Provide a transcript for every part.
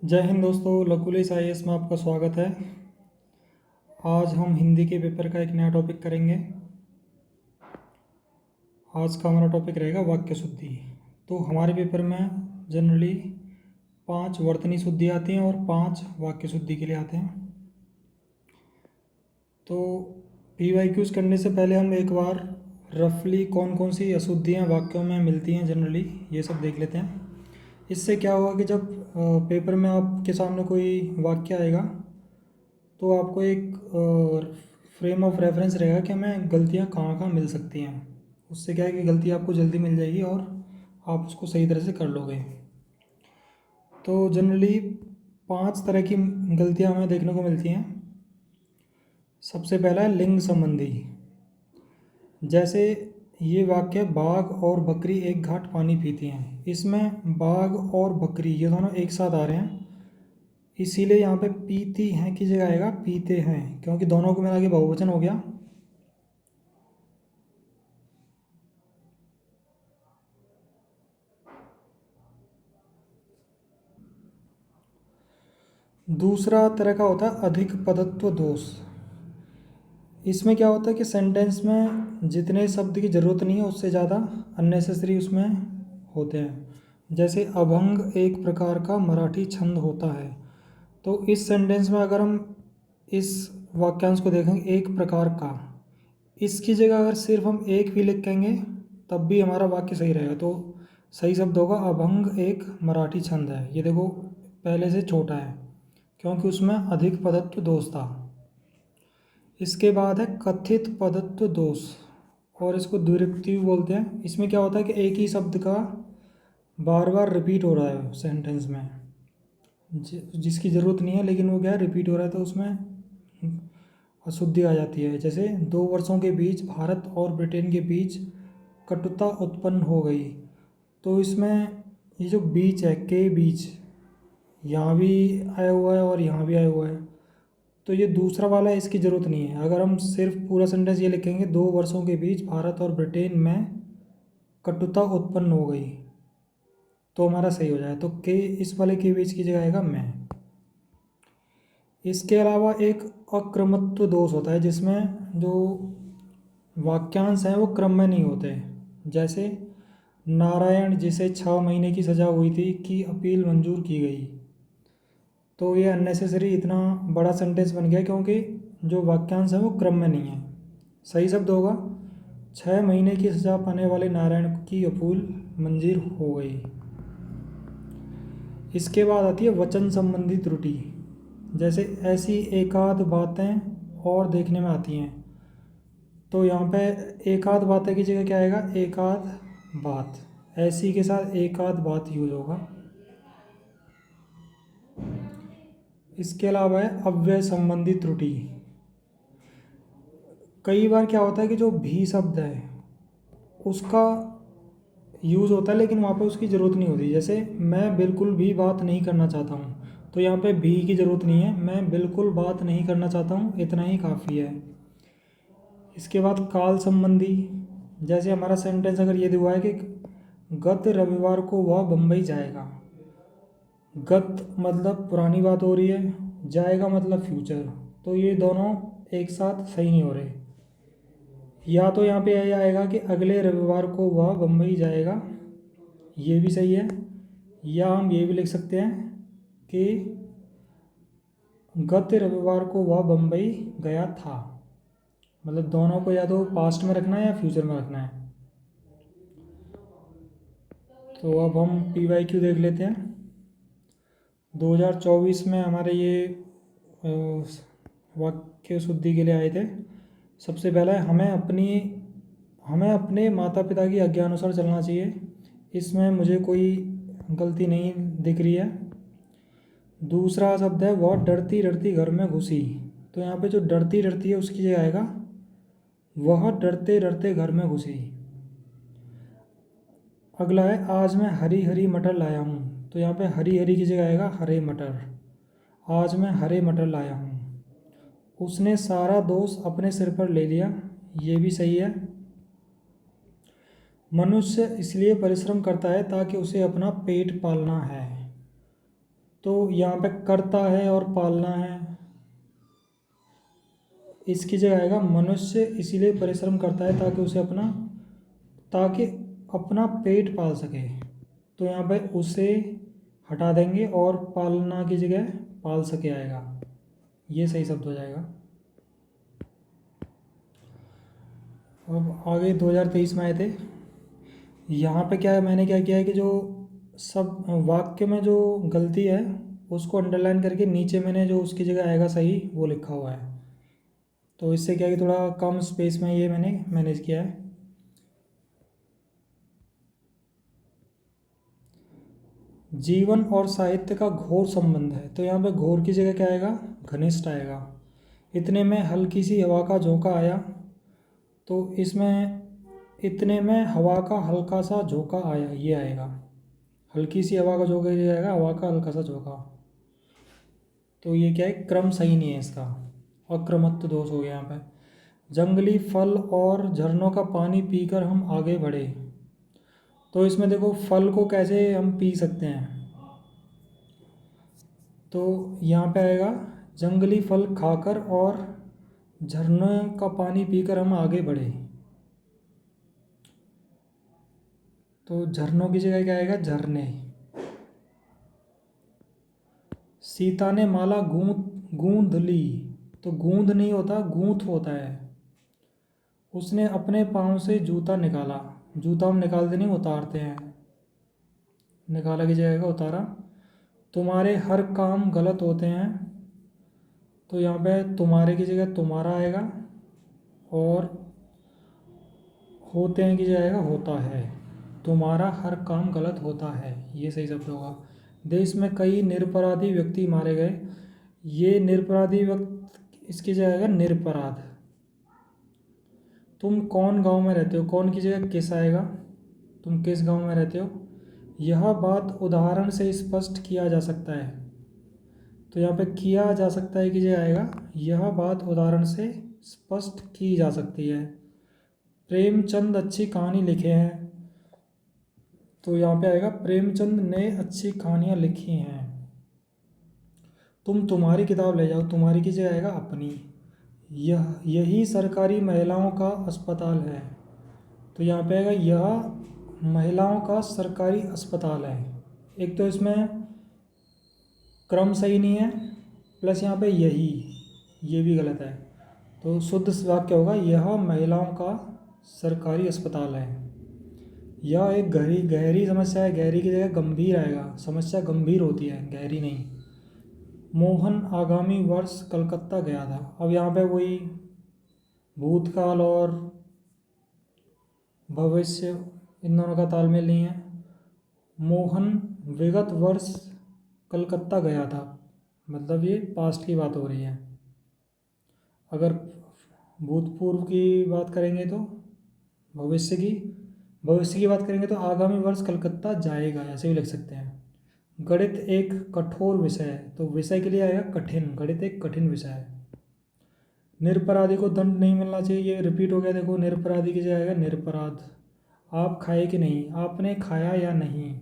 जय हिंद दोस्तों, लकुलिस आईएएस में आपका स्वागत है। आज हम हिंदी के पेपर का एक नया टॉपिक करेंगे। आज का हमारा टॉपिक रहेगा वाक्य शुद्धि। तो हमारे पेपर में जनरली 5 वर्तनी शुद्धि आती हैं और 5 वाक्य शुद्धि के लिए आते हैं। तो पीवाईक्यूज करने से पहले हम एक बार रफली कौन कौन सी अशुद्धियाँ वाक्यों में मिलती हैं जनरली ये सब देख लेते हैं। इससे क्या होगा कि जब पेपर में आपके सामने कोई वाक्य आएगा तो आपको एक फ्रेम ऑफ रेफरेंस रहेगा कि हमें गलतियाँ कहाँ कहाँ मिल सकती हैं। उससे क्या है कि गलती आपको जल्दी मिल जाएगी और आप उसको सही तरह से कर लोगे। तो जनरली 5 तरह की गलतियाँ हमें देखने को मिलती हैं। सबसे पहला है लिंग संबंधी। जैसे ये वाक्य बाघ और बकरी एक घाट पानी पीती हैं, इसमें बाघ और बकरी ये दोनों एक साथ आ रहे हैं, इसीलिए यहाँ पे पीती हैं की जगह आएगा पीते हैं, क्योंकि दोनों को मिला के बहुवचन हो गया। दूसरा तरह का होता है अधिक पदत्व दोष। इसमें क्या होता है कि सेंटेंस में जितने शब्द की ज़रूरत नहीं है उससे ज़्यादा अननेसेसरी उसमें होते हैं। जैसे अभंग एक प्रकार का मराठी छंद होता है, तो इस सेंटेंस में अगर हम इस वाक्यांश को देखेंगे एक प्रकार का, इसकी जगह अगर सिर्फ हम एक भी लिखेंगे तब भी हमारा वाक्य सही रहेगा। तो सही शब्द होगा अभंग एक मराठी छंद है। ये देखो पहले से छोटा है क्योंकि उसमें अधिक पदत्व दोष था। इसके बाद है कथित पदत्व दोष, और इसको द्विरुक्ति भी बोलते हैं। इसमें क्या होता है कि एक ही शब्द का बार बार रिपीट हो रहा है सेंटेंस में, जिसकी ज़रूरत नहीं है लेकिन वो क्या है रिपीट हो रहा है, तो उसमें अशुद्धि आ जाती है। जैसे 2 वर्षों के बीच भारत और ब्रिटेन के बीच कटुता उत्पन्न हो गई, तो इसमें ये जो बीच है के बीच, यहाँ भी आया हुआ है और यहाँ भी आया हुआ है, तो ये दूसरा वाला है, इसकी ज़रूरत नहीं है। अगर हम सिर्फ पूरा सेंटेंस ये लिखेंगे 2 वर्षों के बीच भारत और ब्रिटेन में कटुता उत्पन्न हो गई, तो हमारा सही हो जाए। तो के इस वाले के बीच की जगह आएगा मैं। इसके अलावा एक अक्रमत्व दोष होता है जिसमें जो वाक्यांश हैं वो क्रम में नहीं होते। जैसे नारायण जिसे 6 महीने की सज़ा हुई थी की अपील मंजूर की गई, तो ये अननेसेसरी इतना बड़ा सेंटेंस बन गया क्योंकि जो वाक्यांश है वो क्रम में नहीं है। सही शब्द होगा 6 महीने की सज़ा पाने वाले नारायण की अपील मंजूर हो गई। इसके बाद आती है वचन संबंधी त्रुटि। जैसे ऐसी एकाध बातें और देखने में आती हैं, तो यहाँ पे एकाध बातें की जगह क्या आएगा एकाध बात, ऐसी के साथ एकाध बात यूज होगा। इसके अलावा है अव्यय संबंधी त्रुटि। कई बार क्या होता है कि जो भी शब्द है उसका यूज़ होता है लेकिन वहाँ पे उसकी ज़रूरत नहीं होती। जैसे मैं बिल्कुल भी बात नहीं करना चाहता हूँ, तो यहाँ पे भी की ज़रूरत नहीं है, मैं बिल्कुल बात नहीं करना चाहता हूँ इतना ही काफ़ी है। इसके बाद काल संबंधी, जैसे हमारा सेंटेंस अगर ये हुआ है कि गत रविवार को वह बम्बई जाएगा, गत मतलब पुरानी बात हो रही है, जाएगा मतलब फ्यूचर, तो ये दोनों एक साथ सही नहीं हो रहे। या तो यहाँ पे यह आएगा कि अगले रविवार को वह बम्बई जाएगा, ये भी सही है। या हम ये भी लिख सकते हैं कि गत रविवार को वह बम्बई गया था, मतलब दोनों को या तो पास्ट में रखना है या फ्यूचर में रखना है। तो अब हम पीवाईक्यू देख लेते हैं। 2024 में हमारे ये वाक्य शुद्धि के लिए आए थे। सबसे पहला है हमें अपने माता पिता की आज्ञा अनुसार चलना चाहिए। इसमें मुझे कोई गलती नहीं दिख रही है। दूसरा शब्द है वह डरती डरती घर में घुसी, तो यहाँ पे जो डरती डरती है उसकी जगह आएगा वह डरते डरते घर में घुसी। अगला है आज मैं हरी हरी मटर लाया हूँ, तो यहाँ पे हरी हरी की जगह आएगा हरे मटर। आज मैं हरे मटर लाया हूँ। उसने सारा दोष अपने सिर पर ले लिया, ये भी सही है। मनुष्य इसलिए परिश्रम करता है ताकि उसे अपना पेट पालना है, तो यहाँ पे करता है और पालना है, इसकी जगह आएगा मनुष्य इसीलिए परिश्रम करता है ताकि अपना पेट पाल सके। तो यहाँ पे उसे हटा देंगे और पालना की जगह पाल सके आएगा, ये सही शब्द हो जाएगा। अब आगे 2023 में आए थे। यहाँ पे क्या है, मैंने क्या किया है कि जो सब वाक्य में जो गलती है उसको अंडरलाइन करके नीचे मैंने जो उसकी जगह आएगा सही वो लिखा हुआ है। तो इससे क्या है कि थोड़ा कम स्पेस में ये मैंने मैनेज किया है। जीवन और साहित्य का घोर संबंध है, तो यहाँ पे घोर की जगह क्या आएगा, घनिष्ठ आएगा। इतने में हल्की सी हवा का झोंका आया, तो इसमें इतने में हवा का हल्का सा झोंका आया, ये आएगा। हल्की सी हवा का झोंका ये आएगा, हवा का हल्का सा झोंका। तो ये क्या है, क्रम सही नहीं है इसका, अक्रमत्व दोष हो गया यहाँ पे। जंगली फल और झरनों का पानी पीकर हम आगे बढ़े, तो इसमें देखो फल को कैसे हम पी सकते हैं, तो यहाँ पे आएगा जंगली फल खाकर और झरनों का पानी पीकर हम आगे बढ़े। तो झरनों की जगह क्या आएगा, झरने। सीता ने माला गूंद ली, तो गूंद नहीं होता, गूंथ होता है। उसने अपने पाँव से जूता निकाला, जूता हम निकालते नहीं, उतारते हैं, निकाला की जगह उतारा। तुम्हारे हर काम गलत होते हैं, तो यहाँ पे तुम्हारे की जगह तुम्हारा आएगा और होते हैं की जगह आएगा होता है। तुम्हारा हर काम गलत होता है, ये सही शब्द होगा। देश में कई निरपराधी व्यक्ति मारे गए, ये निरपराधी व्यक्ति इसकी जगह आएगा निरपराध। तुम कौन गांव में रहते हो, कौन की जगह किस आएगा, तुम किस गांव में रहते हो। यह बात उदाहरण से स्पष्ट किया जा सकता है, तो यहाँ पे किया जा सकता है की जगह आएगा यह बात उदाहरण से स्पष्ट की जा सकती है। प्रेमचंद अच्छी कहानी लिखे हैं, तो यहाँ पे आएगा प्रेमचंद ने अच्छी कहानियाँ लिखी हैं। तुम तुम्हारी किताब ले जाओ, तुम्हारी की जगह आएगा अपनी। यही सरकारी महिलाओं का अस्पताल है, तो यहाँ पे आएगा यह महिलाओं का सरकारी अस्पताल है। एक तो इसमें क्रम सही नहीं है, प्लस यहाँ पे ये भी गलत है। तो शुद्ध वाक्य होगा यह महिलाओं का सरकारी अस्पताल है। यह एक गहरी समस्या है, गहरी की जगह गंभीर आएगा, समस्या गंभीर होती है, गहरी नहीं। मोहन आगामी वर्ष कलकत्ता गया था, अब यहाँ पे वही भूतकाल और भविष्य इन दोनों का तालमेल नहीं है। मोहन विगत वर्ष कलकत्ता गया था, मतलब ये पास्ट की बात हो रही है। अगर भूतपूर्व की बात करेंगे तो भविष्य की बात करेंगे तो आगामी वर्ष कलकत्ता जाएगा, ऐसे भी लिख सकते हैं। गणित एक कठोर विषय है, तो विषय के लिए आएगा कठिन, गणित एक कठिन विषय है। निरपराधी को दंड नहीं मिलना चाहिए, ये रिपीट हो गया, देखो निरपराधी की जगह आएगा निरपराध। आप खाए कि नहीं, आपने खाया या नहीं।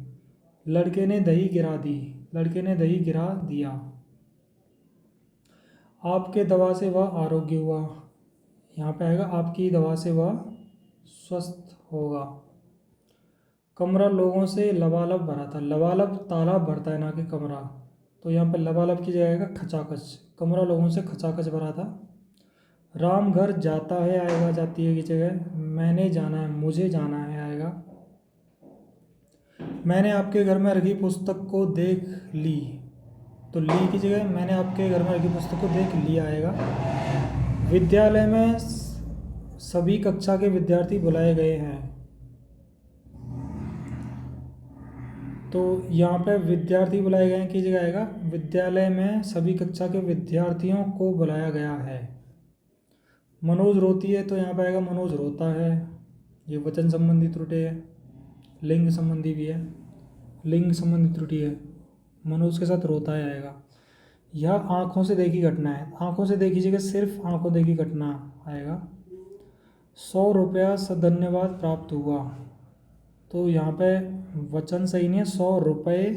लड़के ने दही गिरा दी, लड़के ने दही गिरा दिया। आपके दवा से वह आरोग्य हुआ, यहाँ पे आएगा आपकी दवा से वह स्वस्थ होगा। कमरा लोगों से लबालब भरा था, लबालब तालाब भरता है ना कि कमरा, तो यहाँ पे लबालब की जगह आएगा खचाखच। कमरा लोगों से खचाखच भरा था। राम घर जाता है आएगा जाती है की जगह मैंने जाना है, मुझे जाना है आएगा। मैंने आपके घर में रखी पुस्तक को देख ली, तो ली की जगह मैंने आपके घर में रखी पुस्तक को देख लिया आएगा। विद्यालय में सभी कक्षा के विद्यार्थी बुलाए गए हैं, तो यहाँ पे विद्यार्थी बुलाए गए हैं की जगह आएगा विद्यालय में सभी कक्षा के विद्यार्थियों को बुलाया गया है। मनोज रोती है, तो यहाँ पे आएगा मनोज रोता है, ये वचन संबंधी त्रुटि है, लिंग संबंधी भी है, लिंग संबंधी त्रुटि है, मनोज के साथ रोता है आएगा। यह आँखों से देखी घटना है, आँखों से देखी जगह सिर्फ आँखों देखी घटना आएगा। 100 रुपया सधन्यवाद प्राप्त हुआ, तो यहाँ पे वचन सही नहीं है, 100 रुपये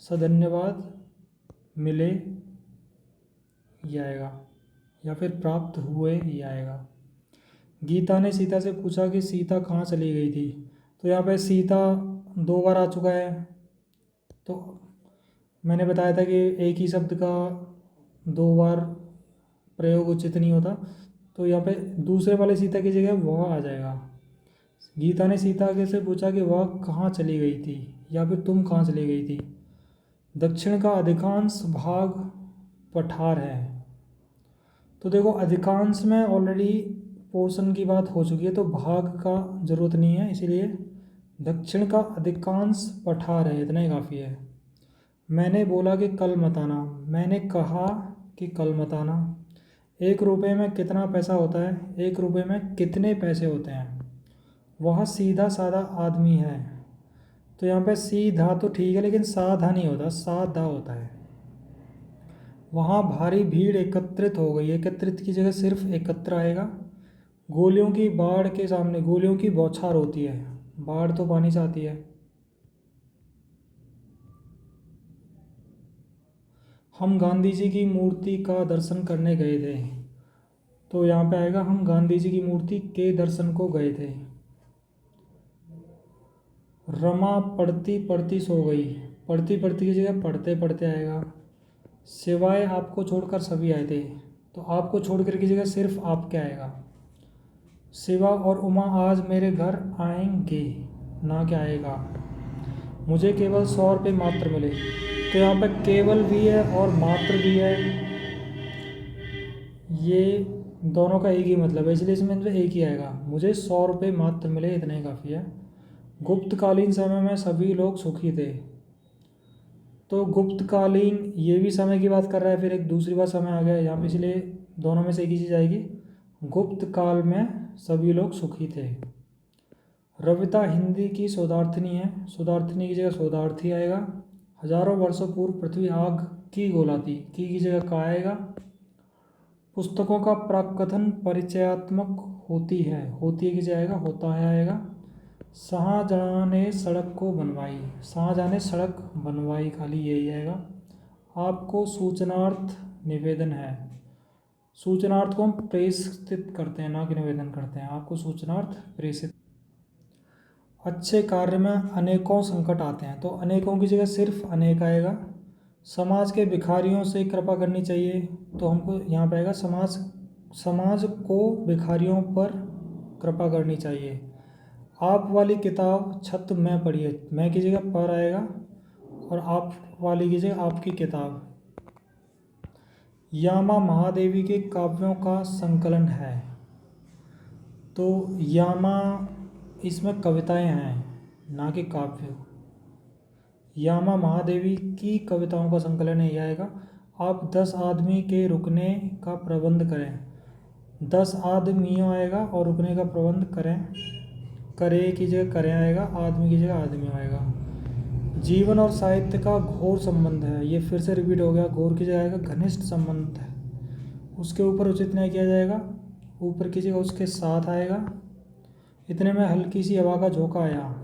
सधन्यवाद मिले ये आएगा, या फिर प्राप्त हुए ये आएगा। गीता ने सीता से पूछा कि सीता कहाँ चली गई थी। तो यहाँ पे सीता 2 बार आ चुका है। तो मैंने बताया था कि एक ही शब्द का 2 बार प्रयोग उचित नहीं होता। तो यहाँ पे दूसरे वाले सीता की जगह वह आ जाएगा। गीता ने सीता के से पूछा कि वह कहाँ चली गई थी, या फिर तुम कहाँ चली गई थी। दक्षिण का अधिकांश भाग पठार है। तो देखो अधिकांश में ऑलरेडी पोर्शन की बात हो चुकी है, तो भाग का ज़रूरत नहीं है, इसीलिए दक्षिण का अधिकांश पठार है, इतना ही काफ़ी है। मैंने बोला कि कल मत आना, मैंने कहा कि कल मत आना। 1 रुपये में कितना पैसा होता है, 1 रुपये में कितने पैसे होते हैं। वह सीधा साधा आदमी है। तो यहाँ पे सीधा तो ठीक है, लेकिन साधा नहीं होता, साधा होता है। वहाँ भारी भीड़ एकत्रित हो गई, एकत्रित की जगह सिर्फ एकत्र आएगा। गोलियों की बाढ़ के सामने गोलियों की बौछार होती है, बाढ़ तो पानी से आती है। हम गांधी जी की मूर्ति का दर्शन करने गए थे। तो यहाँ पे आएगा हम गांधी जी की मूर्ति के दर्शन को गए थे। रमा पढ़ती पढ़ती सो गई, पढ़ती पढ़ती की जगह पढ़ते पढ़ते आएगा। सिवाय आपको छोड़कर सभी आए थे। तो आपको छोड़कर की जगह सिर्फ आप क्या आएगा। शिवा और उमा आज मेरे घर आएंगे, ना क्या आएगा। मुझे केवल 100 रुपये मात्र मिले। तो यहाँ पे केवल भी है और मात्र भी है, ये दोनों का एक ही मतलब है, इसलिए इसमें तो एक ही आएगा। मुझे 100 रुपये मात्र मिले, इतना ही काफ़ी है। गुप्तकालीन समय में सभी लोग सुखी थे। तो गुप्तकालीन ये भी समय की बात कर रहा है, फिर एक दूसरी बात समय आ गया यहाँ पे, इसलिए दोनों में से एक ही चीज़ आएगी। गुप्त काल में सभी लोग सुखी थे। रविता हिंदी की शोधार्थिनी है, शोधार्थिनी की जगह शोधार्थी आएगा। हजारों वर्षों पूर्व पृथ्वी आग की गोला थी, की जगह का आएगा। पुस्तकों का प्राकथन परिचयात्मक होती है की जगह आएगा होता है आएगा। शाहजहां ने सड़क को बनवाई, शाहजहां ने सड़क बनवाई, खाली यही आएगा। आपको सूचनार्थ निवेदन है, सूचनार्थ को हम प्रेषित करते हैं, ना कि निवेदन करते हैं। आपको सूचनार्थ प्रेषित। अच्छे कार्य में अनेकों संकट आते हैं। तो अनेकों की जगह सिर्फ अनेक आएगा। समाज के भिखारियों से कृपा करनी चाहिए, तो हमको यहाँ पे आएगा समाज को भिखारियों पर कृपा करनी चाहिए। आप वाली किताब छत में पड़ी है, मैं की जगह पर आएगा, और आप वाली की जगह आपकी किताब। यामा महादेवी के काव्यों का संकलन है। तो यामा इसमें कविताएं हैं, ना कि काव्य। यामा महादेवी की कविताओं का संकलन है, यह आएगा। आप 10 आदमी के रुकने का प्रबंध करें, 10 आदमियों आएगा और रुकने का प्रबंध करें, करे की जगह करें आएगा, आदमी की जगह आदमी आएगा। जीवन और साहित्य का घोर संबंध है, ये फिर से रिपीट हो गया, घोर की जगह आएगा घनिष्ठ संबंध है। उसके ऊपर उचित न्याय किया जाएगा, ऊपर की जगह उसके साथ आएगा। इतने में हल्की सी हवा का झोंका आया,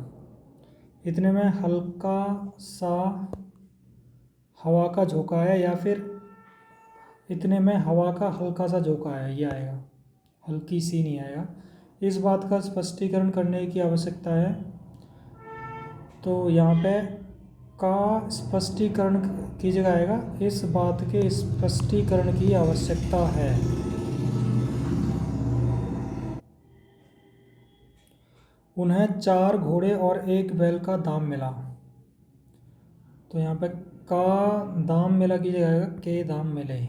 इतने में हल्का सा हवा का झोंका आया, या फिर इतने में हवा का हल्का सा झोंका आया, ये आएगा, हल्की सी नहीं आएगा। इस बात का स्पष्टीकरण करने की आवश्यकता है। तो यहाँ पे का स्पष्टीकरण की जगह आएगा इस बात के स्पष्टीकरण की आवश्यकता है। उन्हें 4 घोड़े और 1 बैल का दाम मिला। तो यहाँ पे का दाम मिला की जगह आएगा के दाम मिले।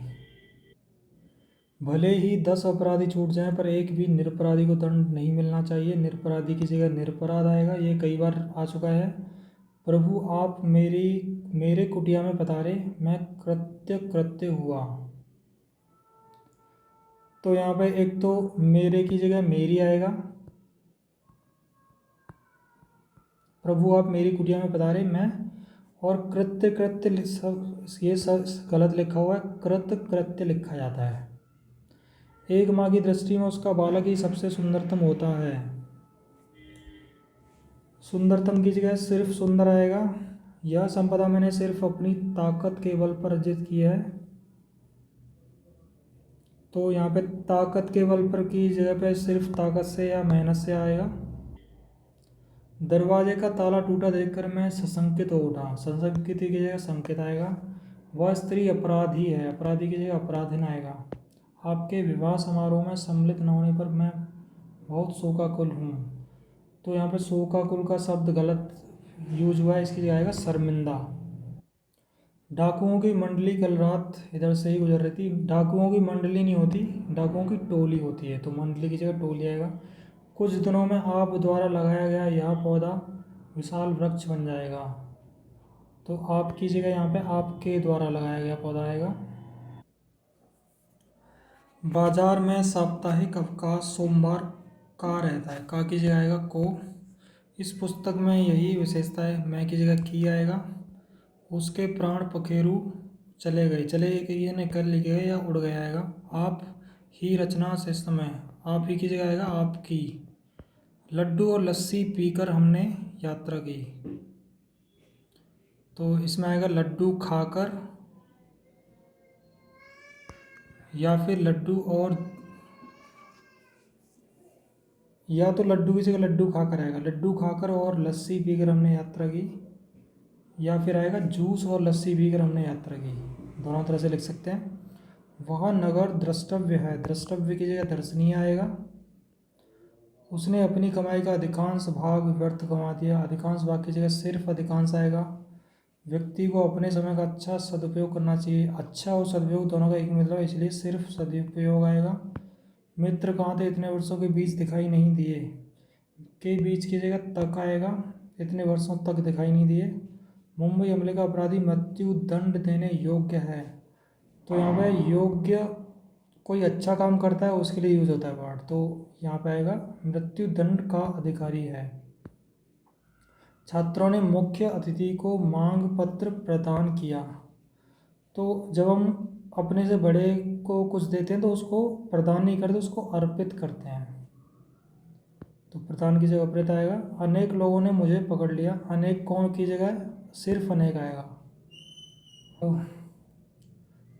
भले ही 10 अपराधी छूट जाएं, पर एक भी निरपराधी को दंड नहीं मिलना चाहिए। निरपराधी की जगह निरपराध आएगा, ये कई बार आ चुका है। प्रभु आप मेरे कुटिया में पधारे, मैं कृत्य हुआ। तो यहाँ पे एक तो मेरे की जगह मेरी आएगा, प्रभु आप मेरी कुटिया में पधारे मैं, और कृत्य ये सब गलत लिखा हुआ है, कृत्य लिखा जाता है। एक माँ की दृष्टि में उसका बालक ही सबसे सुंदरतम होता है। सुंदरतम की जगह सिर्फ सुंदर आएगा, यह संपदा मैंने सिर्फ अपनी ताकत के बल पर अर्जित की है। तो यहाँ पे ताकत के बल पर की जगह पे सिर्फ ताकत से या मेहनत से आएगा। दरवाजे का ताला टूटा देखकर मैं सशंकित हो उठा। सशंकित की जगह संकित आएगा। वह स्त्री अपराधी है, अपराधी की जगह अपराधीन आएगा। आपके विवाह समारोह में सम्मिलित न होने पर मैं बहुत शोकाकुल हूँ। तो यहाँ पे शोकाकुल का शब्द गलत यूज हुआ है, इसकी जगह आएगा शर्मिंदा। डाकुओं की मंडली कल रात इधर से ही गुजर रही थी। डाकुओं की मंडली नहीं होती, डाकुओं की टोली होती है, तो मंडली की जगह टोली आएगा। कुछ दिनों में आप द्वारा लगाया गया यह पौधा विशाल वृक्ष बन जाएगा। तो आपकी जगह यहाँ पे आपके द्वारा लगाया गया पौधा आएगा। बाजार में साप्ताहिक अवकाश सोमवार का रहता है। का की जगह आएगा को। इस पुस्तक में यही विशेषता है। मैं की जगह की आएगा। उसके प्राण पखेरु चले गए, चले गए ने कर लिखे गए या उड़ गया आएगा। आप ही रचना से समय, आप ही की जगह आएगा आपकी। लड्डू और लस्सी पीकर हमने यात्रा की। तो इसमें आएगा लड्डू खाकर, या फिर लड्डू और, या तो लड्डू की जगह लड्डू खाकर आएगा, लड्डू खाकर और लस्सी पीकर हमने यात्रा की, या फिर आएगा जूस और लस्सी पीकर हमने यात्रा की। दोनों तरह से लिख सकते हैं। वह नगर द्रष्टव्य है, द्रष्टव्य की जगह दर्शनीय आएगा। उसने अपनी कमाई का अधिकांश भाग व्यर्थ गंवा दिया, अधिकांश भाग की जगह सिर्फ अधिकांश आएगा। व्यक्ति को अपने समय का अच्छा सदुपयोग करना चाहिए, अच्छा और सदुपयोग दोनों का एक मतलब है, इसलिए सिर्फ सदुपयोग आएगा। मित्र कहाँ थे इतने वर्षों के बीच दिखाई नहीं दिए, के बीच की जगह तक आएगा, इतने वर्षों तक दिखाई नहीं दिए। मुंबई हमले का अपराधी मृत्यु दंड देने योग्य है। तो यहाँ पे योग्य कोई अच्छा काम करता है उसके लिए यूज होता है वर्ड, तो यहाँ पे आएगा मृत्यु दंड का अधिकारी है। छात्रों ने मुख्य अतिथि को मांग पत्र प्रदान किया। तो जब हम अपने से बड़े को कुछ देते हैं तो उसको प्रदान नहीं करते, उसको अर्पित करते हैं। तो प्रदान की जगह अर्पित आएगा। अनेक लोगों ने मुझे पकड़ लिया, अनेक कौन की जगह सिर्फ अनेक आएगा। तो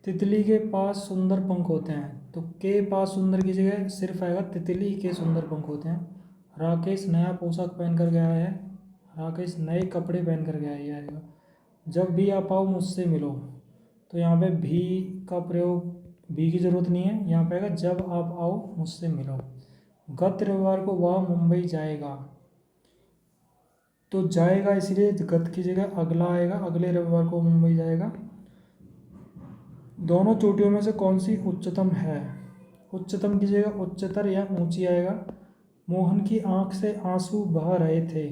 तितली के पास सुंदर पंख होते हैं, तो के पास सुंदर की जगह सिर्फ आएगा तितली के सुंदर पंख होते हैं। राकेश नया पोशाक पहन कर गया है, राकेश नए कपड़े पहन कर गया है, ये आएगा। जब भी आप आओ मुझसे मिलो, तो यहाँ पे भी का प्रयोग, भी की ज़रूरत नहीं है, यहाँ पे आएगा जब आप आओ मुझसे मिलो। गत रविवार को वह मुंबई जाएगा, तो जाएगा इसलिए गत की जगह अगला आएगा, अगले रविवार को मुंबई जाएगा। दोनों चोटियों में से कौन सी उच्चतम है, उच्चतम की जगह उच्चतर या ऊंची आएगा। मोहन की आंख से आंसू बह रहे थे,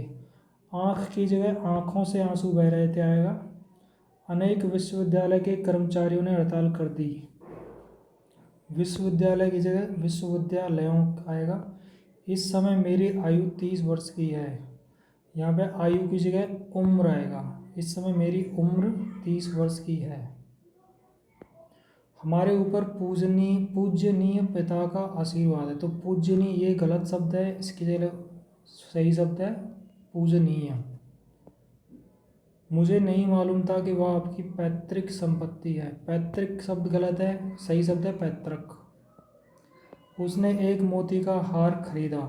आंख की जगह आंखों से आंसू बह रहे थे आएगा। अनेक विश्वविद्यालय के कर्मचारियों ने हड़ताल कर दी, विश्वविद्यालय की जगह विश्वविद्यालयों आएगा। इस समय मेरी आयु 30 वर्ष की है, यहाँ पे आयु की जगह उम्र आएगा। इस समय मेरी उम्र 30 वर्ष की है। हमारे ऊपर पूजनीय पिता का आशीर्वाद है, तो पूजनीय ये गलत शब्द है, इसकी जगह सही शब्द है पूजनीय। मुझे नहीं मालूम था कि वह आपकी पैतृक संपत्ति है, पैतृक शब्द गलत है, सही शब्द है पैतृक। उसने एक मोती का हार खरीदा,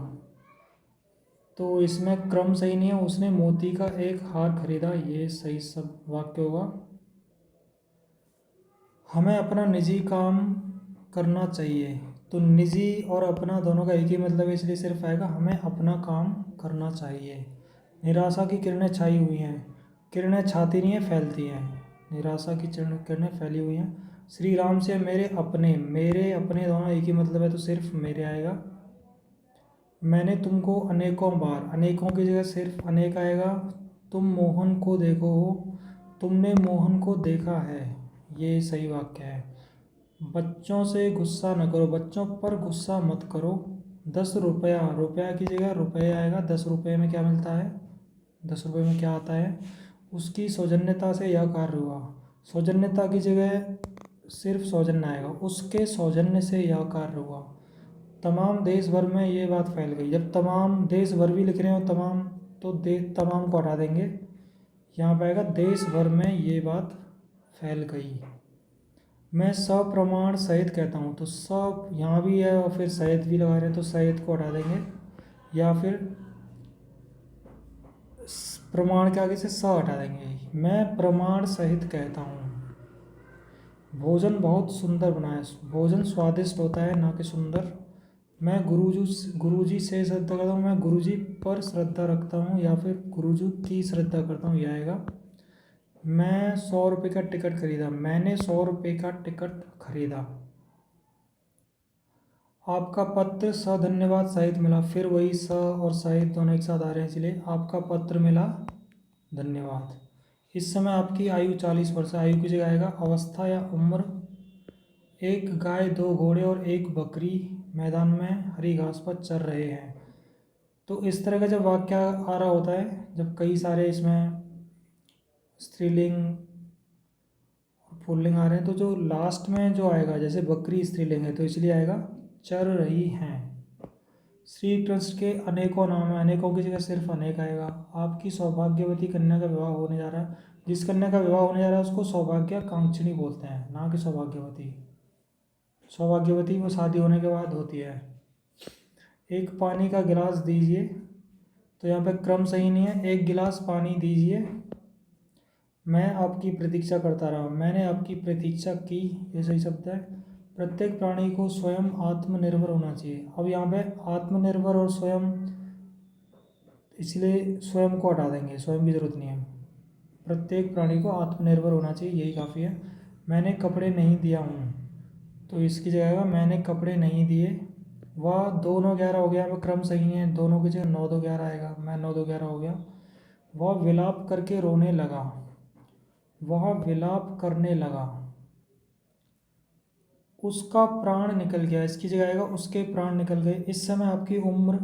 तो इसमें क्रम सही नहीं है, उसने मोती का एक हार खरीदा, ये सही सब वाक्य होगा। हमें अपना निजी काम करना चाहिए, तो निजी और अपना दोनों का एक ही मतलब है, इसलिए सिर्फ आएगा हमें अपना काम करना चाहिए। निराशा की किरणें छाई हुई हैं, किरणें छाती नहीं है फैलती हैं, निराशा की किरणें फैली हुई हैं। श्री राम से मेरे अपने, मेरे अपने दोनों एक ही मतलब है, तो सिर्फ मेरे आएगा। मैंने तुमको अनेकों बार, अनेकों की जगह सिर्फ अनेक आएगा। तुम मोहन को देखो हो, तुमने मोहन को देखा है, ये सही वाक्य है। बच्चों से गुस्सा न करो, बच्चों पर गुस्सा मत करो। 10 रुपया, रुपया की जगह रुपये आएगा। 10 रुपये में क्या मिलता है, 10 रुपये में क्या आता है। उसकी सौजन्यता से यह कार्य हुआ, सौजन्यता की जगह सिर्फ सौजन्य आएगा। उसके सौजन्य से यह कार्य हुआ। तमाम देश भर में ये बात फैल गई, जब तमाम देश भर भी लिख रहे हो तमाम, तो तमाम को हटा देंगे, यहाँ पे आएगा देश भर में ये बात फैल गई। मैं सप्रमाण सहित कहता हूँ, तो सब यहाँ भी है और फिर सहित भी लगा रहे हैं, तो सहित को हटा देंगे, या फिर प्रमाण के आगे से स हटा देंगे। मैं प्रमाण सहित कहता हूँ भोजन बहुत सुंदर बना है। भोजन स्वादिष्ट होता है, ना कि सुंदर। मैं गुरुजी से श्रद्धा करता हूँ, मैं गुरुजी पर श्रद्धा रखता हूँ, या फिर गुरुजी की श्रद्धा करता हूँ, यह आएगा। मैं 100 रुपये का टिकट खरीदा, मैंने 100 रुपये का टिकट खरीदा। आपका पत्र धन्यवाद सहित मिला, फिर वही स और सहित दोनों एक साथ आ रहे हैं, इसलिए आपका पत्र मिला धन्यवाद। इस समय आपकी आयु 40 वर्ष है। आयु की जगह आएगा अवस्था या उम्र। एक गाय, 2 घोड़े और एक बकरी मैदान में हरी घास पर चर रहे हैं। तो इस तरह का जब वाक्य आ रहा होता है, जब कई सारे इसमें स्त्रीलिंग और पुल्लिंग आ रहे हैं, तो जो लास्ट में जो आएगा, जैसे बकरी स्त्रीलिंग है तो इसलिए आएगा चर रही हैं। श्री कृष्ण के अनेकों नाम है, अनेकों की जगह सिर्फ अनेक आएगा। आपकी सौभाग्यवती कन्या का विवाह होने जा रहा है। जिस कन्या का विवाह होने जा रहा है उसको सौभाग्यकांक्षिणी बोलते हैं, ना कि सौभाग्यवती। सौभाग्यवती वो शादी होने के बाद होती है। एक पानी का गिलास दीजिए, तो यहाँ पे क्रम सही नहीं है। एक गिलास पानी दीजिए, मैं आपकी प्रतीक्षा करता रहा, मैंने आपकी प्रतीक्षा की, ये सही शब्द है। प्रत्येक प्राणी को स्वयं आत्मनिर्भर होना चाहिए। अब यहाँ पे आत्मनिर्भर और स्वयं, इसलिए स्वयं को हटा देंगे, स्वयं की जरूरत नहीं है। प्रत्येक प्राणी को आत्मनिर्भर होना चाहिए, यही काफ़ी है। मैंने कपड़े नहीं दिया हूँ, तो इसकी जगह मैंने कपड़े नहीं दिए। वह 2 9 11 हो गया, वह क्रम सही नहीं है, दोनों की जगह 9 2 11 आएगा, मैं 9 2 11 हो गया। वह विलाप करके रोने लगा, वह विलाप करने लगा। उसका प्राण निकल गया, इसकी जगह आएगा उसके प्राण निकल गए। इस समय आपकी उम्र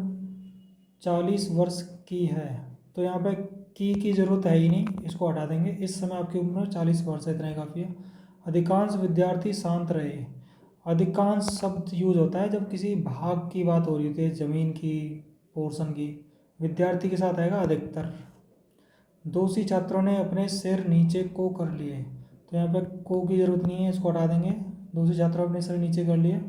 40 वर्ष की है, तो यहाँ पे की ज़रूरत है ही नहीं, इसको हटा देंगे। इस समय आपकी उम्र 40 वर्ष है, इतना ही काफ़ी है। अधिकांश विद्यार्थी शांत रहे। अधिकांश शब्द यूज होता है जब किसी भाग की बात हो रही होती है, ज़मीन की, पोर्शन की। विद्यार्थी के साथ आएगा अधिकतर। दोषी छात्रों ने अपने सिर नीचे को कर लिए, तो यहाँ पे को की ज़रूरत नहीं है, इसको हटा देंगे। दोषी छात्रों अपने सिर नीचे कर लिए।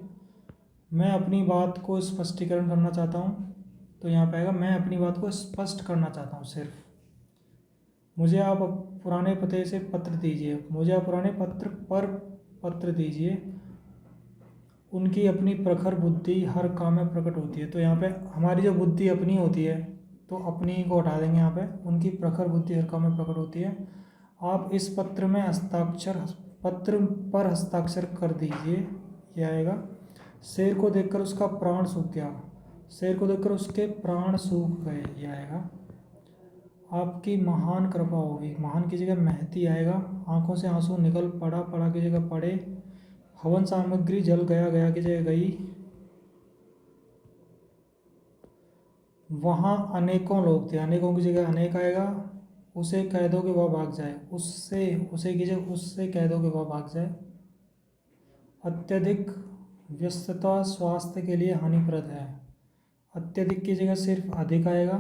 मैं अपनी बात को स्पष्टीकरण करना चाहता हूँ, तो यहाँ पे आएगा मैं अपनी बात को स्पष्ट करना चाहता हूँ सिर्फ। मुझे आप पुराने पते से पत्र दीजिए, मुझे आप पुराने पत्र पर पत्र दीजिए। उनकी अपनी प्रखर बुद्धि हर काम में प्रकट होती है, तो यहाँ पे हमारी जो बुद्धि अपनी होती है, तो अपनी को हटा देंगे यहाँ पे। उनकी प्रखर बुद्धि हर काम में प्रकट होती है। आप इस पत्र में पत्र पर हस्ताक्षर कर दीजिए, यह आएगा। शेर को देखकर उसका प्राण सूख गया, शेर को देखकर उसके प्राण सूख गए, यह आएगा। आपकी महान कृपा होगी, महान की जगह महती आएगा। आंखों से आंसू निकल पड़ा, पड़ा की जगह पड़े। हवन सामग्री जल गया, गया की जगह गई। वहाँ अनेकों लोग थे, अनेकों की जगह अनेक आएगा। उसे कह दो कि वह भाग जाए, उसे की जगह उससे कह दो कि वह भाग जाए। अत्यधिक व्यस्तता स्वास्थ्य के लिए हानिप्रद है। अत्यधिक की जगह सिर्फ अधिक आएगा।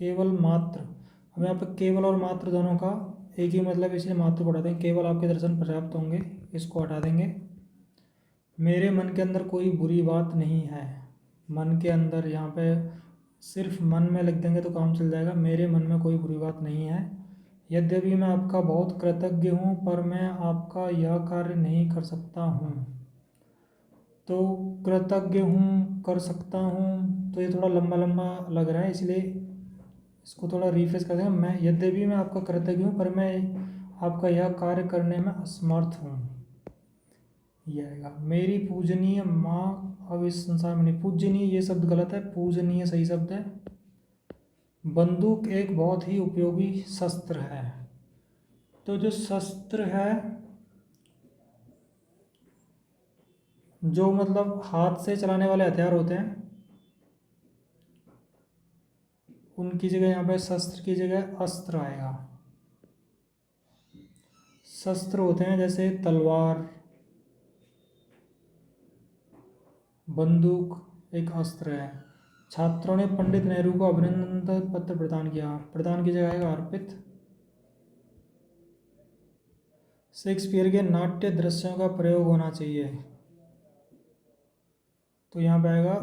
केवल मात्र, अब यहाँ पर केवल और मात्र दोनों का एक ही मतलब, इसलिए मात्र को हटा देंगे। केवल आपके दर्शन पर्याप्त होंगे, इसको हटा देंगे। मेरे मन के अंदर कोई बुरी बात नहीं है। मन के अंदर, यहाँ पे सिर्फ मन में लिख देंगे तो काम चल जाएगा। मेरे मन में कोई बुरी बात नहीं है। यद्यपि मैं आपका बहुत कृतज्ञ हूँ, पर मैं आपका यह कार्य नहीं कर सकता हूँ। तो कृतज्ञ हूँ, कर सकता हूँ, तो ये थोड़ा लंबा लंबा लग रहा है, इसलिए इसको थोड़ा रिफ्रेश कर देंगे। मैं यद्यपि मैं आपका कृतज्ञ हूँ, पर मैं आपका यह कार्य करने में असमर्थ हूँ, ये आएगा। मेरी पूजनीय माँ अब इस संसार में नहीं। पूजनीय ये शब्द गलत है, पूजनीय सही शब्द है। बंदूक एक बहुत ही उपयोगी शस्त्र है, तो जो शस्त्र है, जो मतलब हाथ से चलाने वाले हथियार होते हैं, उनकी जगह यहाँ पे शस्त्र की जगह अस्त्र आएगा। शस्त्र होते हैं जैसे तलवार, बंदूक एक अस्त्र है। छात्रों ने पंडित नेहरू को अभिनंदन पत्र प्रदान किया, प्रदान की जगह आएगा अर्पित। शेक्सपियर के नाट्य दृश्यों का प्रयोग होना चाहिए। तो यहाँ पे आएगा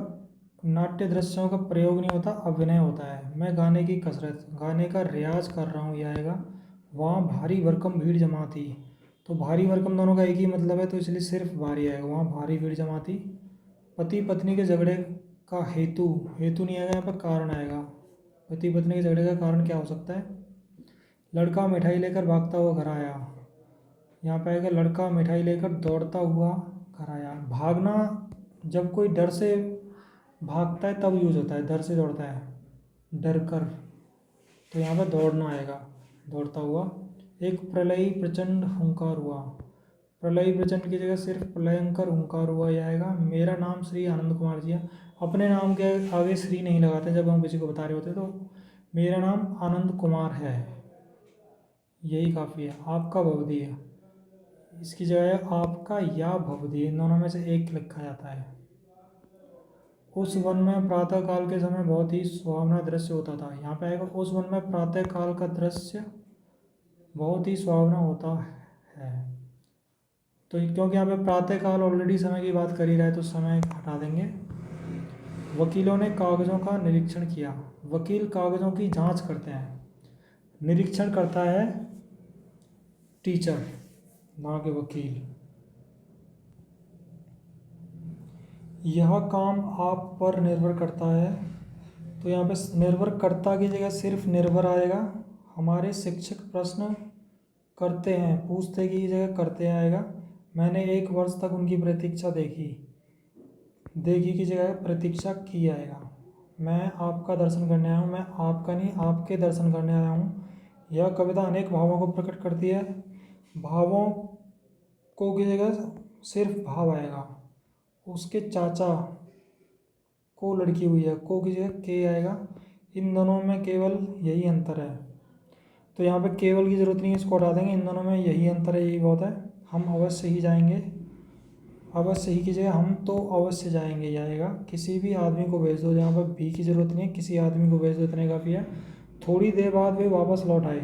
नाट्य दृश्यों का प्रयोग नहीं होता, अभिनय होता है। मैं गाने की कसरत, गाने का रियाज कर रहा हूँ, ये आएगा। वहाँ भारी भरकम भीड़ जमा थी, तो भारी भरकम दोनों का एक ही मतलब है, तो इसलिए सिर्फ भारी आएगा। वहाँ भारी भीड़ जमा थी। पति पत्नी के झगड़े का हेतु, हेतु नहीं आएगा यहाँ पर, कारण आएगा। पति पत्नी के झगड़े का कारण क्या हो सकता है? लड़का मिठाई लेकर भागता हुआ घर आया, यहाँ पे आएगा लड़का मिठाई लेकर दौड़ता हुआ घर आया। भागना जब कोई डर से भागता है तब यूज होता है, डर से दौड़ता है, डर कर। तो यहाँ पे दौड़ना आएगा, दौड़ता हुआ। एक प्रलयी प्रचंड हुंकार हुआ, प्रलयी प्रचंड की जगह सिर्फ प्रलयंकर हुंकार हुआ, यह आएगा। मेरा नाम श्री आनंद कुमार जी है। अपने नाम के आगे श्री नहीं लगाते जब हम किसी को बता रहे होते, तो मेरा नाम आनंद कुमार है, यही काफ़ी है। आपका भवदी है, इसकी जगह है आपका या भवदी, इन दोनों में से एक लिखा जाता है। उस वन में प्रातः काल के समय बहुत ही सुहावना दृश्य होता था, यहाँ पे आएगा उस वन में प्रातः काल का दृश्य बहुत ही सुहावना होता है। तो क्योंकि यहाँ पे प्रातः काल ऑलरेडी समय की बात कर ही रहा है, तो समय हटा देंगे। वकीलों ने कागजों का निरीक्षण किया, वकील कागजों की जांच करते हैं, निरीक्षण करता है टीचर, ना के वकील। यह काम आप पर निर्भर करता है, तो यहाँ पे निर्भर करता की जगह सिर्फ निर्भर आएगा। हमारे शिक्षक प्रश्न करते हैं, पूछते की जगह करते आएगा। मैंने 1 वर्ष तक उनकी प्रतीक्षा देखी, देखी की जगह प्रतीक्षा की आएगा। मैं आपका दर्शन करने आया हूँ, मैं आपका नहीं आपके दर्शन करने आया हूँ। यह कविता अनेक भावों को प्रकट करती है, भावों को की जगह सिर्फ भाव आएगा। उसके चाचा को लड़की हुई है, को की जगह के आएगा। इन दोनों में केवल यही अंतर है, तो यहाँ पे केवल की ज़रूरत नहीं है, इसको हटा देंगे। इन दोनों में यही अंतर है, यही बहुत है। हम अवश्य ही जाएंगे, अवश्य ही की जगह हम तो अवश्य जाएंगे, ये आएगा। किसी भी आदमी को भेज दो, यहाँ पर भी की ज़रूरत नहीं है, किसी आदमी को भेज दो, इतने काफ़ी है। थोड़ी देर बाद वे वापस लौट आए,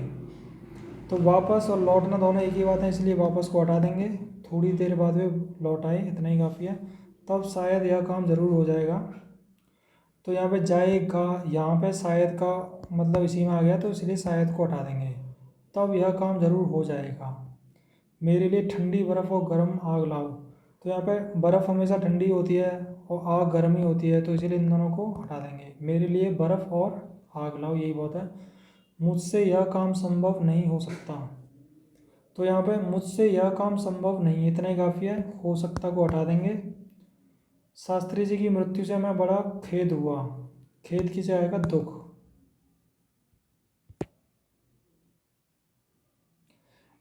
तो वापस और लौटना दोनों एक ही बात है, इसलिए वापस को हटा देंगे। थोड़ी देर बाद वे लौट आए, इतना ही काफ़ी है। तब शायद यह काम ज़रूर हो जाएगा, तो यहाँ पे जाएगा, यहाँ पे शायद का मतलब इसी में आ गया, तो इसलिए शायद को हटा देंगे। तब यह काम ज़रूर हो जाएगा। मेरे लिए ठंडी बर्फ़ और गर्म आग लाओ, तो यहाँ पे बर्फ़ हमेशा ठंडी होती है और आग गर्म ही होती है, तो इसीलिए इन दोनों को हटा देंगे। मेरे लिए बर्फ़ और आग लाओ, यही बहुत है। मुझसे यह काम संभव नहीं हो सकता, तो यहाँ पे मुझसे यह काम संभव नहीं, इतना ही काफ़ी है। हो सकता को हटा देंगे। शास्त्री जी की मृत्यु से मैं बड़ा खेद हुआ, खेद की से आएगा दुख।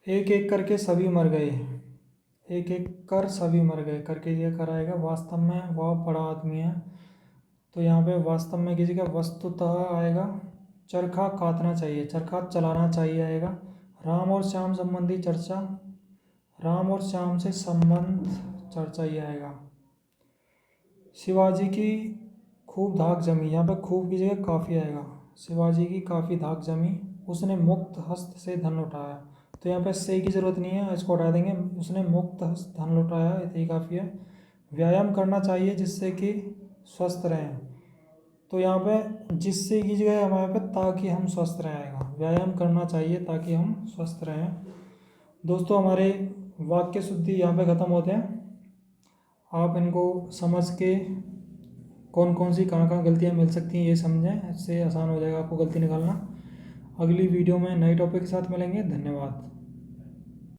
एक एक करके सभी मर गए, एक एक कर सभी मर गए, करके ये कराएगा। वास्तव में वह बड़ा आदमी है, तो यहाँ पे वास्तव में किसी का वस्तुतः आएगा। चरखा काटना चाहिए, चरखा चलाना चाहिए आएगा। राम और श्याम संबंधी चर्चा, राम और श्याम से संबंध चर्चा, ये आएगा। शिवाजी की खूब धाक जमी, यहाँ पे खूब की जगह काफ़ी आएगा। शिवाजी की काफ़ी धाक जमी, उसने मुक्त हस्त से धन लुटाया, तो यहाँ पे से की ज़रूरत नहीं है, इसको हटा देंगे। उसने मुक्त हस्त धन लुटाया, इतनी काफ़ी है। व्यायाम करना चाहिए जिससे कि स्वस्थ रहें, तो यहाँ पे जिससे की जगह हमारे पे ताकि हम स्वस्थ रहेगा। व्यायाम करना चाहिए ताकि हम स्वस्थ रहें। दोस्तों हमारे वाक्य शुद्धि यहाँ पे ख़त्म होते हैं। आप इनको समझ के कौन कौन सी कहाँ कहाँ गलतियाँ मिल सकती हैं ये समझें, इससे आसान हो जाएगा आपको गलती निकालना। अगली वीडियो में नए टॉपिक के साथ मिलेंगे। धन्यवाद।